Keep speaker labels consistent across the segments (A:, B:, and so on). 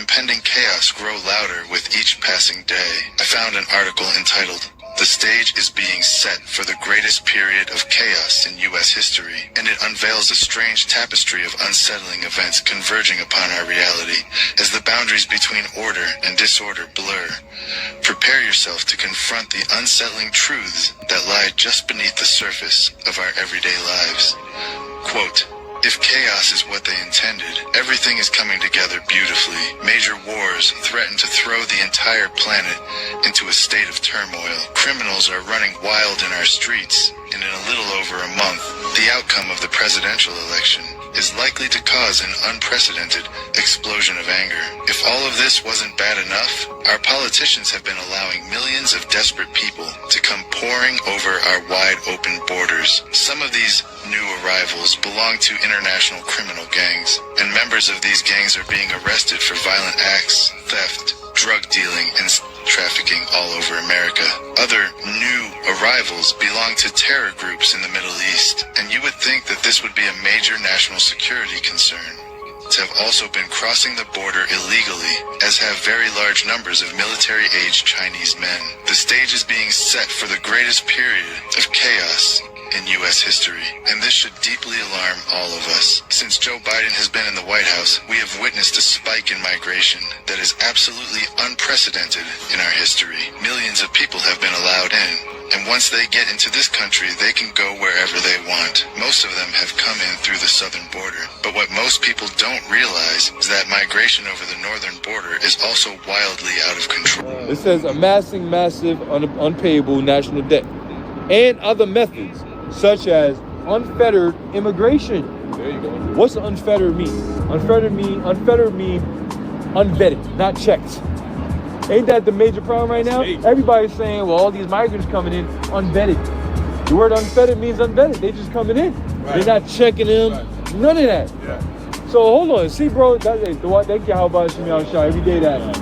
A: impending chaos grow louder with each passing day, I found an article entitled, "The stage is being set for the greatest period of chaos in U.S. history," and it unveils a strange tapestry of unsettling events converging upon our reality as the boundaries between order and disorder blur. Prepare yourself to confront the unsettling truths that lie just beneath the surface of our everyday lives. Quote, "If chaos is what they intended, everything is coming together beautifully. Major wars threaten to throw the entire planet into a state of turmoil. Criminals are running wild in our streets, and in a little over a month, the outcome of the presidential election is likely to cause an unprecedented explosion of anger. If all of this wasn't bad enough, our politicians have been allowing millions of desperate people to come pouring over our wide-open borders. Some of these new arrivals belong to international criminal gangs, and members of these gangs are being arrested for violent acts, theft, drug dealing, and trafficking all over America. Other new arrivals belong to terror groups in the Middle East, and you would think that this would be a major national security concern. Have also been crossing the border illegally, as have very large numbers of military-aged Chinese men. The stage is being set for the greatest period of chaos in U.S. history, and this should deeply alarm all of us. Since Joe Biden has been in the White House, we have witnessed a spike in migration that is absolutely unprecedented in our history. Millions of people have been allowed in, and once they get into this country, they can go wherever they want. Most of them have come in through the southern border. But what most people don't realize is that migration over the northern border is also wildly out of control.
B: It says amassing massive unpayable national debt and other methods, such as unfettered immigration.
C: There you go.
B: What's unfettered mean? Unfettered mean unvetted, not checked. Ain't that the major problem right now? Everybody's saying, well, all these migrants coming in unvetted. The word unfettered means unvetted. They just coming in. Right. They're not checking them. Right. None of that. Yeah. So hold on. See, bro, thank you. How about you out shot every day that.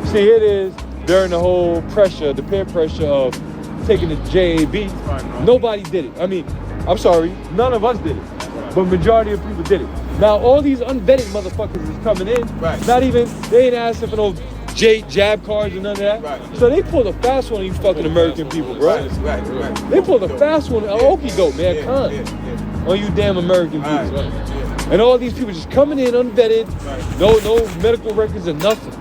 B: See, it is during the whole pressure, the peer pressure of taking the JAB. Nobody did it. I mean, I'm sorry, none of us did it. But majority of people did it. Now, all these unvetted motherfuckers is coming in. Right. Not even, they ain't asking for no jab cards and none of that. Right. So they pulled a fast one on you fucking American people, bro. Right. They pulled a fast one, okie doke, man, on you damn American people. Right. And all these people just coming in unvetted, no medical records or nothing.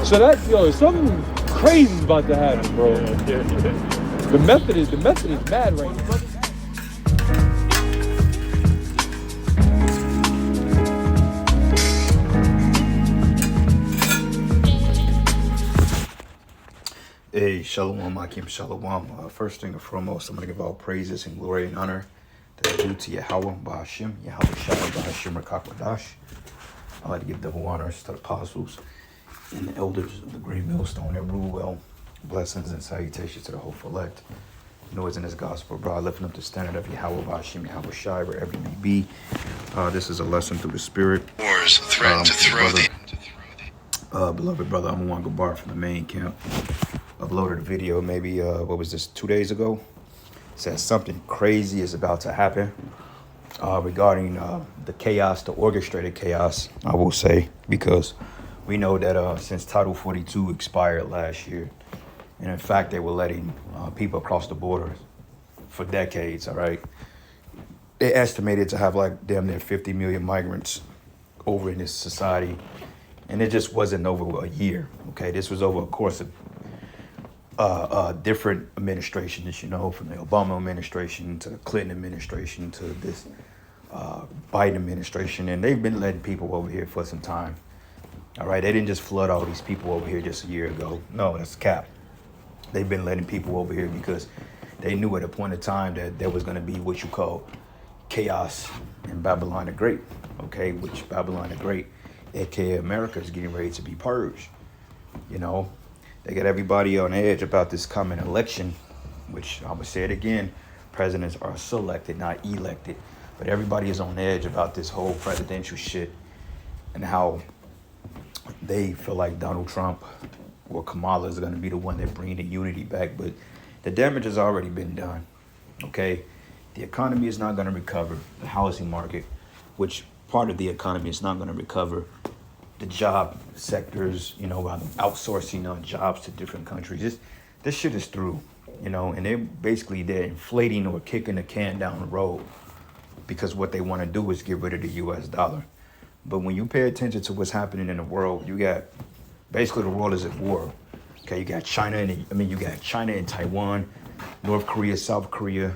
B: So that, something crazy is about to happen, bro. The method is bad right now.
D: Hey, Shalom, Akim Shalom. First thing and foremost, I'm going to give all praises and glory and honor that are due to Yahweh Ba'ashim, Yahweh Shalom Ba'ashim Rakakwadash. I'd like to give double honors to the apostles and the elders of the great millstone that rule well. Blessings and salutations to the hopeful elect. Noise in this gospel, bro. Lifting up the standard of Yahweh Ba'ashim, Yahweh Shai, wherever you may be. This is a lesson through the spirit.
A: Wars threaten to throw
D: beloved brother Amwan Gabar from the main camp uploaded a video maybe, 2 days ago. It says something crazy is about to happen regarding the chaos, the orchestrated chaos, I will say, because we know that since Title 42 expired last year, and in fact, they were letting people across the border for decades, all right? They estimated to have like damn near 50 million migrants over in this society, and it just wasn't over a year, okay? This was over a course of different administrations, from the Obama administration to the Clinton administration to this Biden administration, and they've been letting people over here for some time. All right, they didn't just flood all these people over here just a year ago. No, that's cap. They've been letting people over here because they knew at a point in time that there was going to be what you call chaos in Babylon the Great, okay? Which Babylon the Great, aka America, is getting ready to be purged. They got everybody on edge about this coming election, which I'm going to say it again, presidents are selected, not elected. But everybody is on edge about this whole presidential shit and how they feel like Donald Trump or Kamala is going to be the one that bring the unity back. But the damage has already been done, okay? The economy is not going to recover. The housing market, which part of the economy is not going to recover the job sectors, outsourcing jobs to different countries. This shit is through, and they're inflating or kicking the can down the road because what they want to do is get rid of the US dollar. But when you pay attention to what's happening in the world, you got basically the world is at war. Okay, you got China and Taiwan, North Korea, South Korea,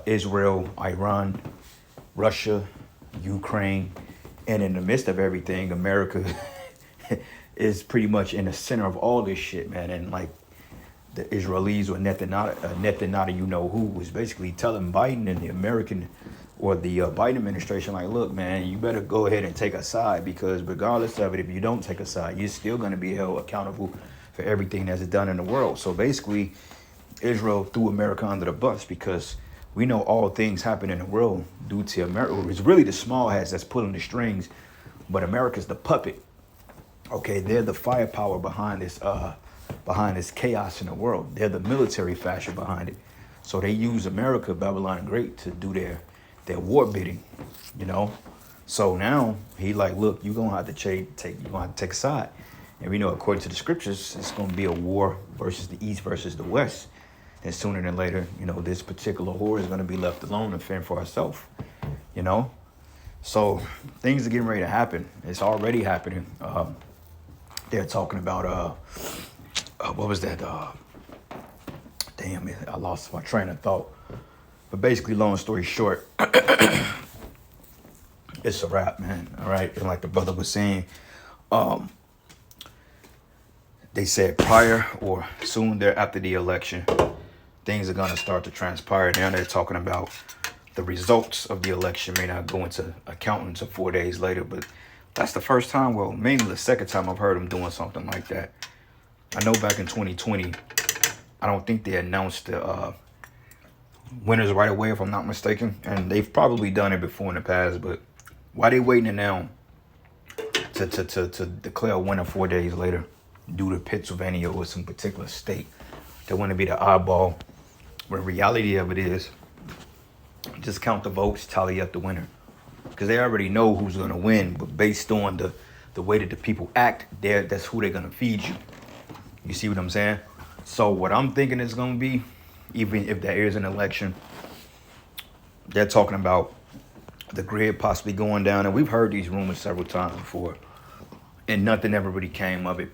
D: Israel, Iran, Russia, Ukraine, and in the midst of everything, America is pretty much in the center of all this shit, man. And like the Israelis or Netanyahu, who was basically telling Biden and the American or the Biden administration, like, look, man, you better go ahead and take a side, because regardless of it, if you don't take a side, you're still going to be held accountable for everything that's done in the world. So basically, Israel threw America under the bus, because we know all things happen in the world due to America. It's really the small hats that's pulling the strings, but America's the puppet. Okay, they're the firepower behind this chaos in the world. They're the military fashion behind it. So they use America, Babylon the Great, to do their war bidding, So now he like, look, you're gonna have to take a side. And we know, according to the scriptures, it's gonna be a war versus the East versus the West. And sooner than later, this particular whore is gonna be left alone and fend for herself, So things are getting ready to happen. It's already happening. They're talking about what was that? Damn it, I lost my train of thought. But basically, long story short, it's a wrap, man. All right, and like the brother was saying, they said prior or soon thereafter the election, things are gonna start to transpire. Now they're talking about the results of the election may not go into account until 4 days later, but that's the first time, well, mainly the second time I've heard them doing something like that. I know back in 2020, I don't think they announced the winners right away, if I'm not mistaken. And they've probably done it before in the past, but why they waiting now to declare a winner 4 days later due to Pennsylvania or some particular state? They want to be the oddball, when the reality of it is, just count the votes, tally up the winner. Because they already know who's going to win, but based on the way that the people act, that's who they're going to feed you. You see what I'm saying? So what I'm thinking is going to be, even if there is an election, they're talking about the grid possibly going down. And we've heard these rumors several times before, and nothing ever really came of it.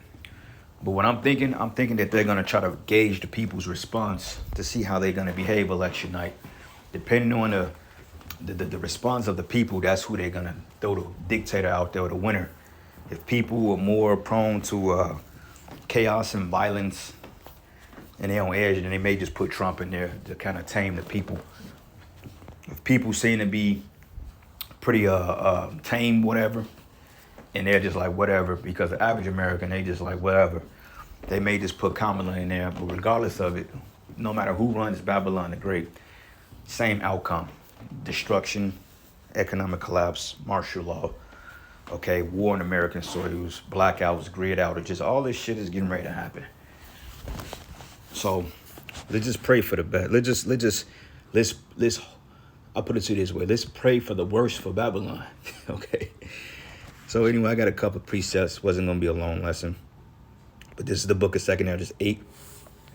D: But what I'm thinking that they're going to try to gauge the people's response to see how they're going to behave election night. Depending on the response of the people, that's who they're going to throw the dictator out there, or the winner. If people are more prone to chaos and violence, and they're on edge, then they may just put Trump in there to kind of tame the people. If people seem to be pretty tame, whatever, and they're just like whatever, because the average American, they just like whatever, they may just put Kamala in there. But regardless of it, no matter who runs Babylon the Great, same outcome: destruction, economic collapse, martial law, okay, war on American soils, blackouts, grid outages, all this shit is getting ready to happen. So let's just pray for the best. Let's I'll put it to you this way. Let's pray for the worst for Babylon. Okay. So anyway, I got a couple of precepts. Wasn't going to be a long lesson. But this is the book of 2 Esdras 8.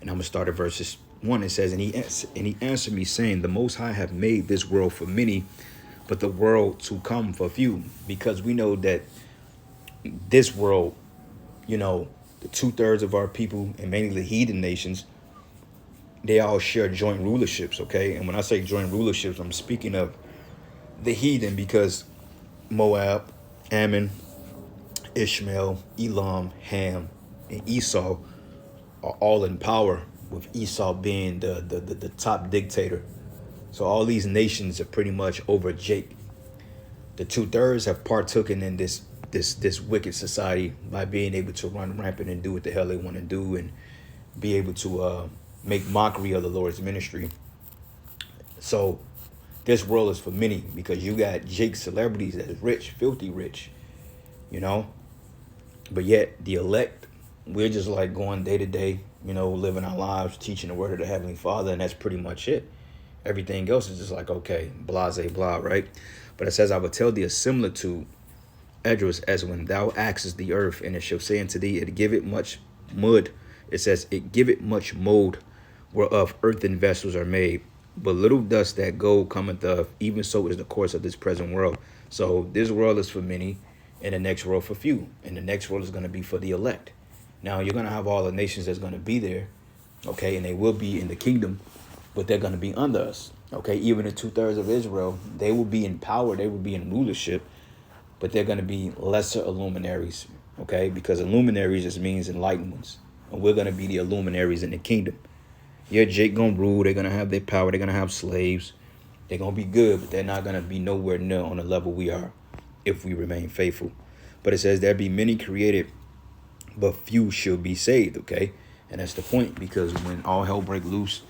D: And I'm going to start at verses 1. It says, and he answered me, saying, the Most High have made this world for many, but the world to come for few. Because we know that this world, the 2/3 of our people, and mainly the heathen nations, they all share joint rulerships, okay? And when I say joint rulerships, I'm speaking of the heathen, because Moab, Ammon, Ishmael, Elam, Ham, and Esau are all in power, with Esau being the top dictator. So all these nations are pretty much over Jake. The 2/3 have partaken in this wicked society by being able to run rampant and do what the hell they want to do, and be able to make mockery of the Lord's ministry. So this world is for many, because you got Jake celebrities that is rich, filthy rich, but yet the elect, we're just like going day to day, living our lives, teaching the word of the Heavenly Father, and that's pretty much it. Everything else is just like, okay, blase, blah, right? But it says, I will tell thee a similitude Edros, as when thou axest the earth, and it shall say unto thee, it give it much mud. It says, it give it much mold, whereof earthen vessels are made. But little dust that gold cometh of, even so is the course of this present world. So this world is for many, and the next world for few. And the next world is going to be for the elect. Now, you're going to have all the nations that's going to be there, okay, and they will be in the kingdom, but they're going to be under us, okay? Even the 2/3 of Israel, they will be in power, they will be in rulership, but they're going to be lesser illuminaries, okay? Because illuminaries just means enlightened ones, and we're going to be the illuminaries in the kingdom. Yeah, Jake going to rule, they're going to have their power, they're going to have slaves, they're going to be good, but they're not going to be nowhere near on the level we are if we remain faithful. But it says there be many created, but few shall be saved, okay? And that's the point, because when all hell break loose,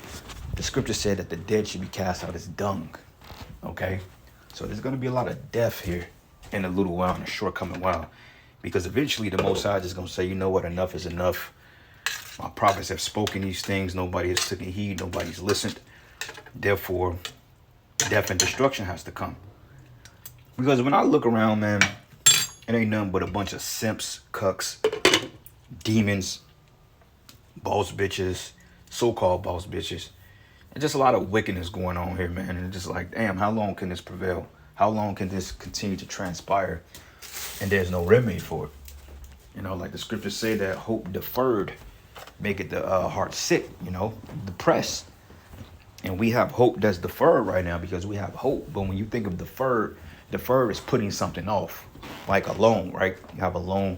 D: the scripture said that the dead should be cast out as dung, okay? So there's going to be a lot of death here in a little while, in a short coming while, because eventually the Most High is going to say, you know what, enough is enough. My prophets have spoken these things. Nobody has taken heed. Nobody's listened. Therefore, death and destruction has to come. Because when I look around, man, it ain't nothing but a bunch of simps, cucks, demons, boss bitches, so-called boss bitches, and just a lot of wickedness going on here, man. And it's just like, damn, how long can this prevail? How long can this continue to transpire? And there's no remedy for it. You know, like the scriptures say that hope deferred make it the heart sick, you know, depressed. And we have hope that's deferred right now because we have hope. But when you think of deferred is putting something off, like a loan, right? You have a loan,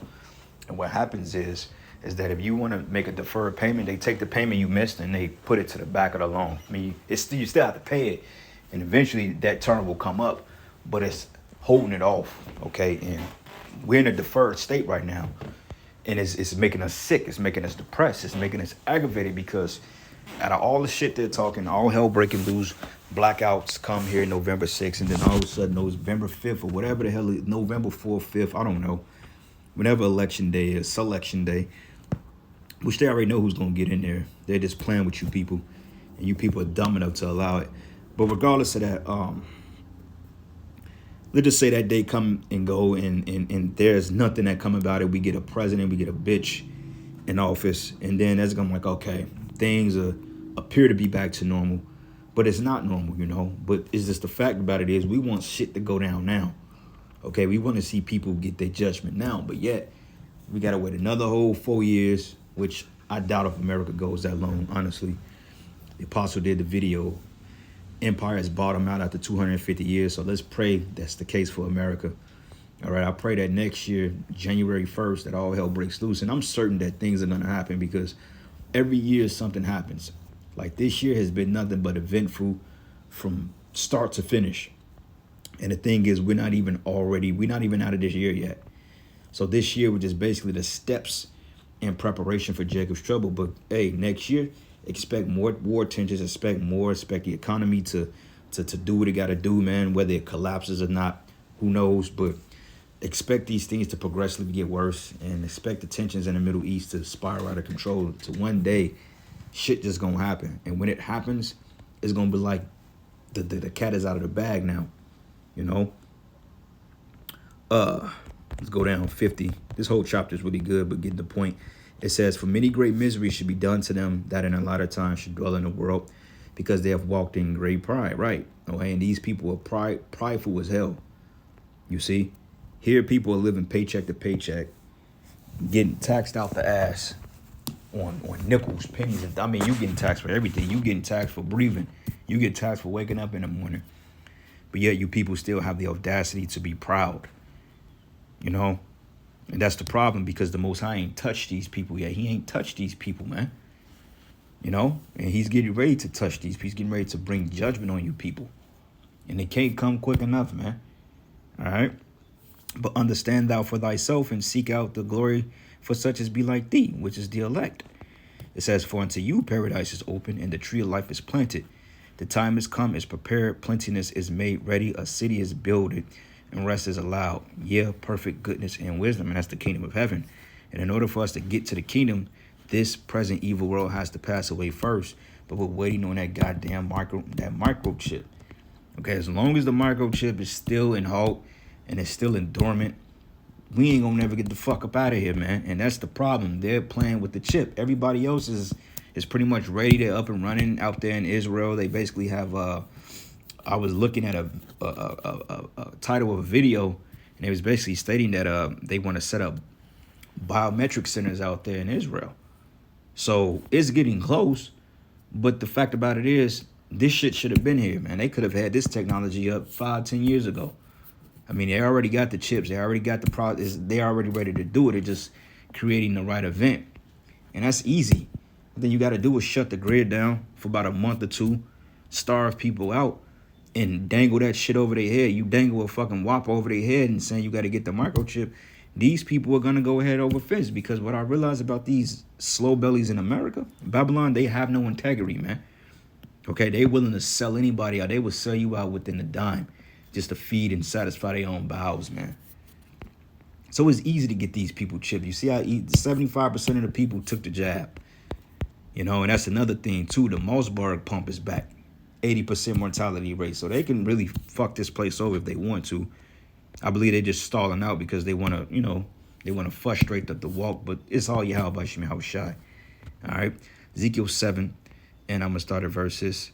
D: and what happens is that if you want to make a deferred payment, they take the payment you missed and they put it to the back of the loan. I mean, you still have to pay it, and eventually that term will come up, but it's holding it off, okay? And we're in a deferred state right now, and it's making us sick. It's making us depressed. It's making us aggravated because out of all the shit they're talking, all hell breaking loose, blackouts come here November 6th, and then all of a sudden November 5th or whatever the hell, November 4th, 5th, I don't know. Whenever election day is, selection day, which they already know who's going to get in there. They're just playing with you people, and you people are dumb enough to allow it. But regardless of that, let's just say that day come and go, and there's nothing that come about it. We get a president, we get a bitch in office, and then that's going to be like, okay, things appear to be back to normal, but it's not normal, you know. But it's just the fact about it is we want shit to go down now. Okay, we want to see people get their judgment now, but yet we got to wait another whole 4 years, which I doubt if America goes that long, honestly. The Apostle did the video. Empire has bottomed out after 250 years, so let's pray that's the case for America. All right, I pray that next year, January 1st, that all hell breaks loose, and I'm certain that things are going to happen because every year something happens. Like this year has been nothing but eventful from start to finish. And the thing is, we're not even out of this year yet. So this year was just basically the steps in preparation for Jacob's trouble. But hey, next year, expect more war tensions, expect the economy to do what it got to do, man. Whether it collapses or not, who knows? But expect these things to progressively get worse, and expect the tensions in the Middle East to spiral out of control. To one day, shit just gonna happen. And when it happens, it's gonna be like the cat is out of the bag now. You know, let's go down 50. This whole chapter is really good, but get the point. It says, for many great miseries should be done to them that in a latter time should dwell in the world, because they have walked in great pride, right? Okay, and these people are prideful as hell. You see, here people are living paycheck to paycheck, getting taxed out the ass on nickels, pennies, and I mean, you getting taxed for everything. You getting taxed for breathing. You get taxed for waking up in the morning. But yet you people still have the audacity to be proud, you know? And that's the problem, because the Most High ain't touched these people yet. He ain't touched these people, man. You know? And he's getting ready to touch these people. He's getting ready to bring judgment on you people. And it can't come quick enough, man. All right? But understand thou for thyself and seek out the glory for such as be like thee, which is the elect. It says, for unto you paradise is open and the tree of life is planted. The time is come, is prepared, plentiness is made ready, a city is builded, and rest is allowed. Yeah, perfect goodness and wisdom, and that's the kingdom of heaven. And in order for us to get to the kingdom, this present evil world has to pass away first. But we're waiting on that goddamn microchip. Okay, as long as the microchip is still in halt and it's still in dormant, we ain't gonna never get the fuck up out of here, man. And that's the problem. They're playing with the chip. Everybody else is pretty much ready. They're up and running out there in Israel. They basically have I was looking at a title of a video, and it was basically stating that they want to set up biometric centers out there in Israel. So it's getting close, but the fact about it is, this shit should have been here, man. They could have had this technology up 5-10 years ago. I mean, they already got the chips. They already got the product. They're already ready to do it. They're just creating the right event. And that's easy. What then you got to do is shut the grid down for about a month or two, starve people out, and dangle that shit over their head. You dangle a fucking whop over their head and saying you got to get the microchip. These people are going to go ahead over fence, because what I realize about these slow bellies in America, Babylon, they have no integrity, man. Okay, they willing to sell anybody out. They will sell you out within a dime just to feed and satisfy their own bowels, man. So it's easy to get these people chipped. You see how 75% of the people took the jab. You know, and that's another thing, too. The Mossberg pump is back. 80% mortality rate. So they can really fuck this place over if they want to. I believe they're just stalling out because they want to, you know, they want to frustrate the walk. But it's all Yahweh Shem Yahushai. All right. Ezekiel 7. And I'm going to start at verses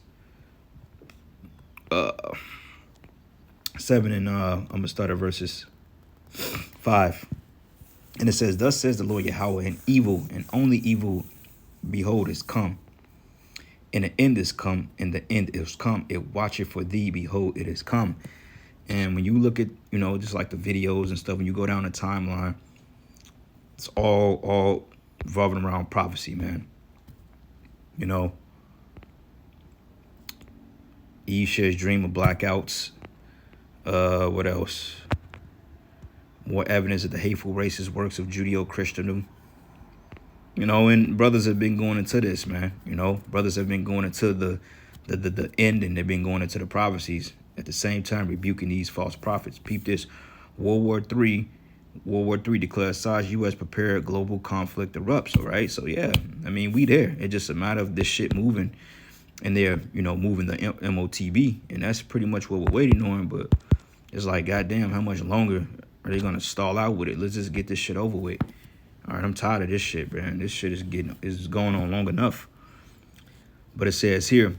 D: 7. And I'm going to start at verses 5. And it says, thus says the Lord Yahweh, and evil and only evil, behold, is come. And the end is come, and the end is come. It watcheth for thee, behold, it is come. And when you look at, you know, just like the videos and stuff, when you go down the timeline, it's all revolving around prophecy, man. You know, Eve shares dream of blackouts. What else? More evidence of the hateful racist works of Judeo-Christendom. You know, and brothers have been going into this, man. You know, brothers have been going into the end, and they've been going into the prophecies. At the same time, rebuking these false prophets. Peep this. World War III declares size U.S. prepared global conflict erupts. All right. So, yeah, I mean, we there. It's just a matter of this shit moving. And they're, you know, moving the MOTB. And that's pretty much what we're waiting on. But it's like, goddamn, how much longer are they going to stall out with it? Let's just get this shit over with. All right. I'm tired of this shit, man. This shit is going on long enough. But it says here,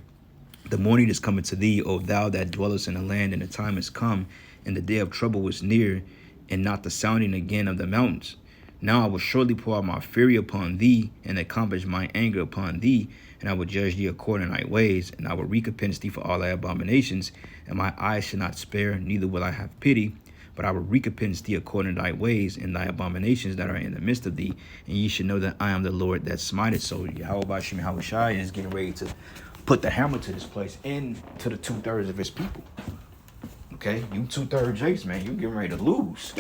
D: the morning is coming to thee, O thou that dwellest in the land, and the time is come, and the day of trouble is near, and not the sounding again of the mountains. Now I will surely pour out my fury upon thee, and accomplish my anger upon thee, and I will judge thee according to thy ways, and I will recompense thee for all thy abominations, and my eyes shall not spare, neither will I have pity, but I will recompense thee according to thy ways, and thy abominations that are in the midst of thee, and ye should know that I am the Lord that smiteth. So Yahweh Shem Yahushai is getting ready to put the hammer to this place and to the 2/3 of his people. Okay, you 2/3 Jace, man, you getting ready to lose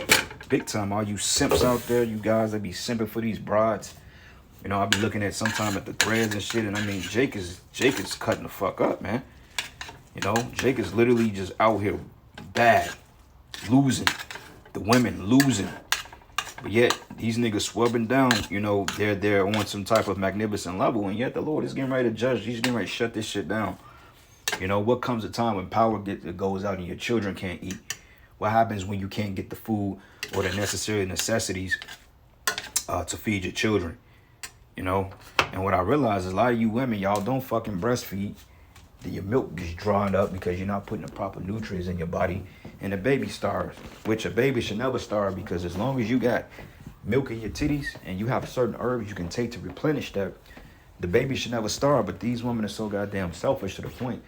D: big time. All you simps out there, you guys that be simping for these brides. You know, I be looking at sometime at the threads and shit, and I mean, Jake is cutting the fuck up, man. You know, Jake is literally just out here bad, losing, the women losing. But yet, these niggas swabbing down, you know, they're on some type of magnificent level. And yet, the Lord is getting ready to judge. He's getting ready to shut this shit down. You know, what comes a time when power goes out and your children can't eat? What happens when you can't get the food or the necessary necessities to feed your children? You know? And what I realize is a lot of you women, y'all don't fucking breastfeed. Your milk gets drawn up because you're not putting the proper nutrients in your body, and the baby starves, which a baby should never starve, because as long as you got milk in your titties and you have certain herbs you can take to replenish that, the baby should never starve. But these women are so goddamn selfish to the point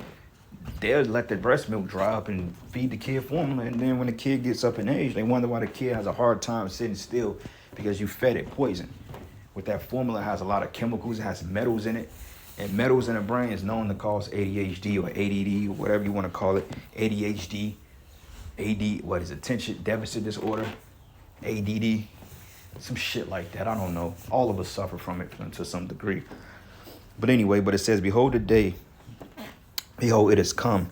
D: they'll let their breast milk dry up and feed the kid formula, and then when the kid gets up in age, they wonder why the kid has a hard time sitting still, because you fed it poison. With that formula, it has a lot of chemicals, it has metals in it. And metals in the brain is known to cause ADHD or ADD or whatever you want to call it. ADHD, attention deficit disorder, ADD, some shit like that. I don't know. All of us suffer from it to some degree. But anyway, it says, behold the day, behold it has come.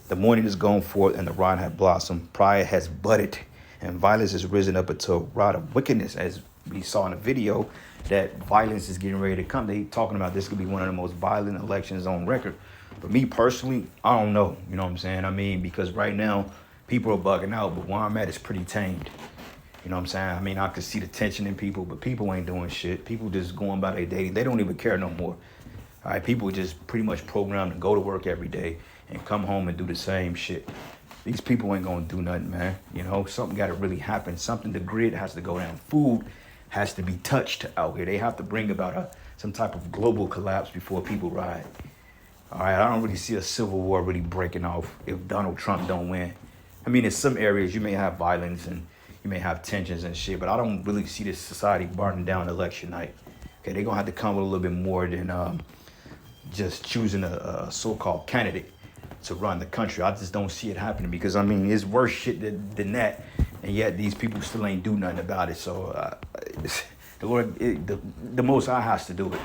D: The morning is gone forth, and the rod hath blossomed. Pride has budded, and violence is risen up into a rod of wickedness. As we saw in the video, that violence is getting ready to come. They talking about this could be one of the most violent elections on record. But me personally, I don't know. You know what I'm saying? I mean, because right now, people are bugging out, but where I'm at is pretty tamed. You know what I'm saying? I mean, I could see the tension in people, but people ain't doing shit. People just going by their day. They don't even care no more. All right, people just pretty much programmed to go to work every day and come home and do the same shit. These people ain't gonna do nothing, man. You know, something gotta really happen. Something, the grid has to go down. Food has to be touched out here. They have to bring about some type of global collapse before people ride. All right, I don't really see a civil war really breaking off if Donald Trump don't win. I mean, in some areas you may have violence and you may have tensions and shit, but I don't really see this society burning down election night. Okay, they're gonna have to come with a little bit more than just choosing a so-called candidate to run the country. I just don't see it happening because, I mean, it's worse shit than that, and yet these people still ain't do nothing about it. So the Lord, the Most High has to do it,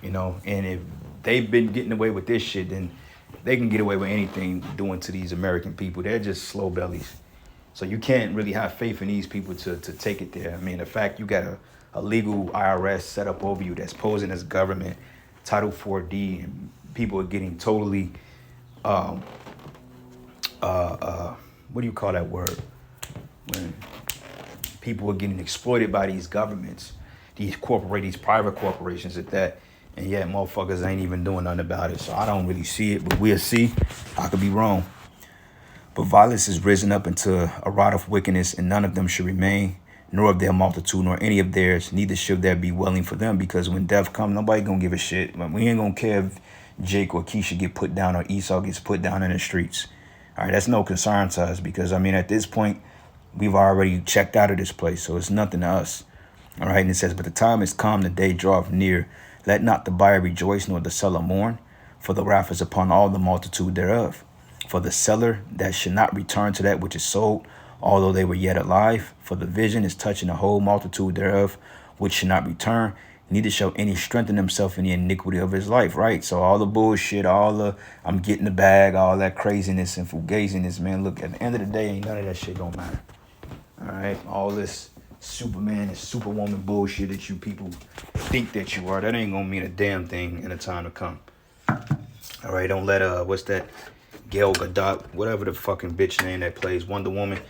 D: you know. And if they've been getting away with this shit, then they can get away with anything doing to these American people. They're just slow bellies. So you can't really have faith in these people to take it there. I mean, the fact you got a legal IRS set up over you that's posing as government, Title 4D, and people are getting totally, what do you call that word? When people are getting exploited by these governments, these private corporations at that, and yet motherfuckers ain't even doing nothing about it. So I don't really see it, but we'll see. I could be wrong. But violence has risen up into a rod of wickedness, and none of them should remain, nor of their multitude, nor any of theirs, neither should there be dwelling for them, because when death comes, nobody gonna give a shit. We ain't gonna care if Jake or Keisha get put down or Esau gets put down in the streets. All right, that's no concern to us, because, I mean, at this point, we've already checked out of this place, so it's nothing to us. All right, and it says, but the time is come, the day draweth near. Let not the buyer rejoice, nor the seller mourn, for the wrath is upon all the multitude thereof. For the seller that should not return to that which is sold, although they were yet alive. For the vision is touching the whole multitude thereof, which should not return, neither shall any strengthen himself in the iniquity of his life, right? So all the bullshit, all the I'm getting the bag, all that craziness and fugaziness, man, look, at the end of the day, ain't none of that shit gonna matter. All right, all this Superman and Superwoman bullshit that you people think that you are, that ain't gonna mean a damn thing in the time to come. All right, don't let, what's that? Gal Gadot, whatever the fucking bitch name that plays Wonder Woman,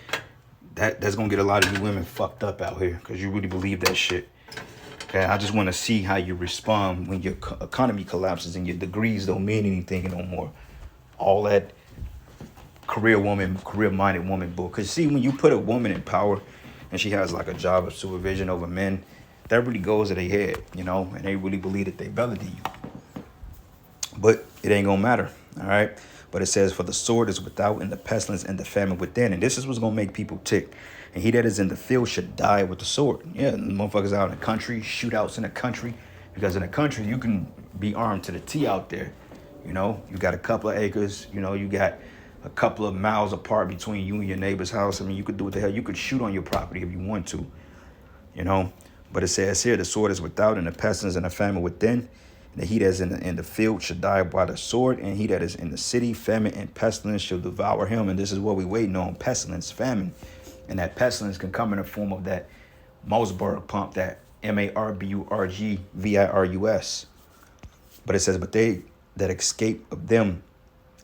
D: that's gonna get a lot of you women fucked up out here because you really believe that shit. Okay, I just want to see how you respond when your economy collapses and your degrees don't mean anything no more. All that career-minded woman bull. Because see, when you put a woman in power and she has like a job of supervision over men, that really goes to their head, you know, and they really believe that they better than you. But it ain't gonna matter, all right? But it says, for the sword is without, and the pestilence and the famine within. And this is what's going to make people tick. And he that is in the field should die with the sword. Yeah, the motherfuckers out in the country, shootouts in the country. Because in the country, you can be armed to the T out there. You know, you got a couple of acres. You know, you got a couple of miles apart between you and your neighbor's house. I mean, you could do what the hell. You could shoot on your property if you want to. You know, but it says here, the sword is without, and the pestilence and the famine within. And he that is in the field should die by the sword, and he that is in the city, famine and pestilence shall devour him. And this is what we waiting on, pestilence, famine. And that pestilence can come in the form of that Mossberg pump, that MARBURG-VIRUS. But it says, but they that escape of them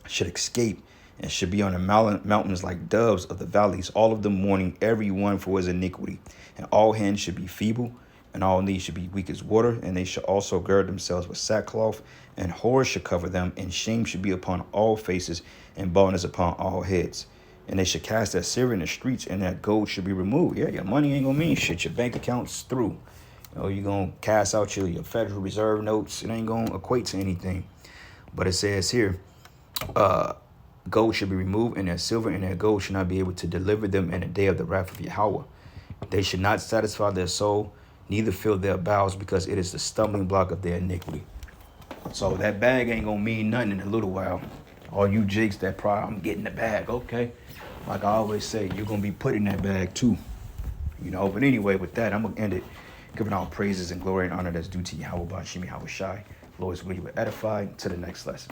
D: should escape, and should be on the mountains like doves of the valleys, all of them mourning, every one for his iniquity. And all hands should be feeble, and all knees should be weak as water, and they shall also gird themselves with sackcloth, and horror should cover them, and shame should be upon all faces, and baldness upon all heads. And they should cast their silver in the streets, and that gold should be removed. Yeah, your money ain't gonna mean shit. Your bank account's through. You know, you're gonna cast out your Federal Reserve notes. It ain't gonna equate to anything. But it says here, gold should be removed, and their silver and their gold should not be able to deliver them in the day of the wrath of Yahweh. They should not satisfy their soul, neither fill their bowels, because it is the stumbling block of their iniquity. So that bag ain't gonna mean nothing in a little while. All you jigs that pride, I'm getting the bag, okay. Like I always say, you're gonna be put in that bag too. You know, but anyway, with that, I'm gonna end it. Giving all praises and glory and honor that's due to Yahweh Bashimi Yahweh Shai. Lord's will you edify to the next lesson.